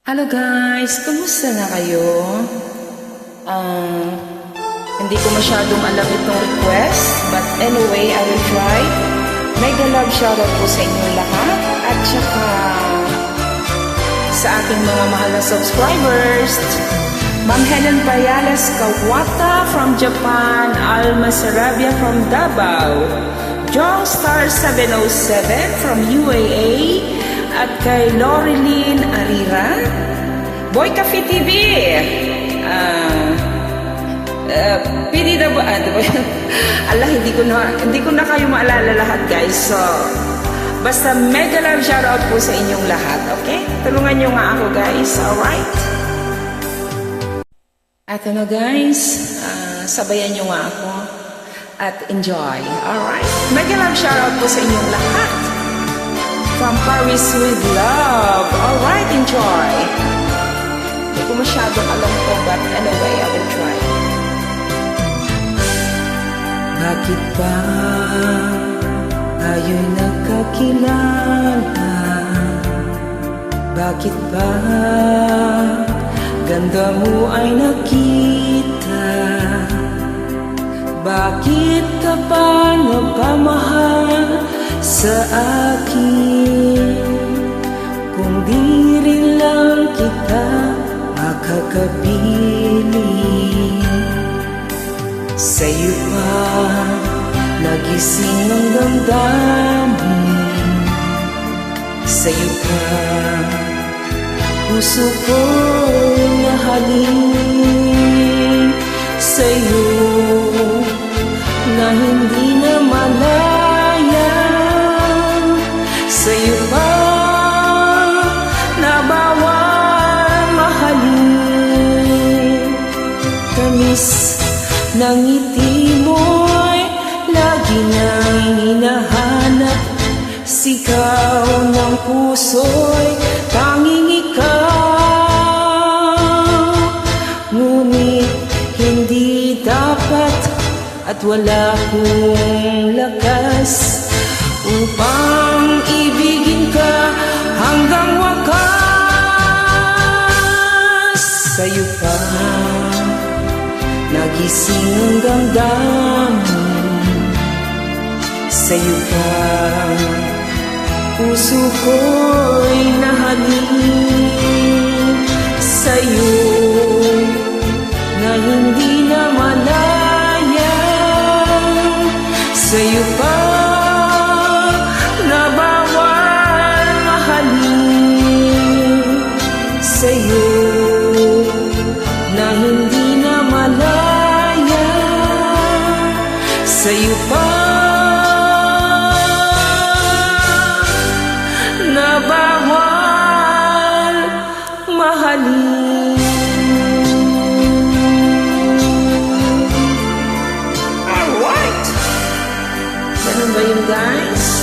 Hello guys, kumusta na kayo? Hindi ko masyadong alam itong request, but anyway, I will try. Mega love shoutout po sa inyong lahat at saka sa aking mga mahal na subscribers. Ma'am Helen Bayales Kawata from Japan, Alma Sarabia from Davao, Jong Star 707 from UAE, at kay Loreline Arira, Boy Cafe TV, PD na ba? Allah, hindi ko na kayo maalala lahat guys. So, basta mega love shoutout po sa inyong lahat, okay? Tulungan nyo nga ako guys, alright? Eto na guys, sabayan nyo nga ako at enjoy, alright? Mega love shoutout po sa inyong lahat. From Paris with love. Alright, enjoy. Hindi ko masyadong alam ko, but anyway, I will try. Bakit ba tayo'y nagkakilala? Bakit ba ganda mo ay nakita? Bakit ka pa napamahal sa akin? Kung di rin lang kita makakapiling, sa'yo pa nagising ang damdamin, sa'yo pa puso ko'y nahalin, sa'yo na hindi na malaya, sa'yo pa na bawal mahalin. Tamis ng ngiti mo'y lagi nang hinahanap, sigaw ng puso'y tanging ikaw. Ngunit hindi dapat at wala kong lakas upang ibigin ka hanggang wakas. Sa'yo pa nagising ang damdamin, sa'yo pa puso ko'y nahalin, sa'yo na hindi na malaya, sa'yo pa na bawal mahalin, sa'yo na hindi na malaya, sa'yo pa na bawal mahalin. Alright! Ganun ba yun guys?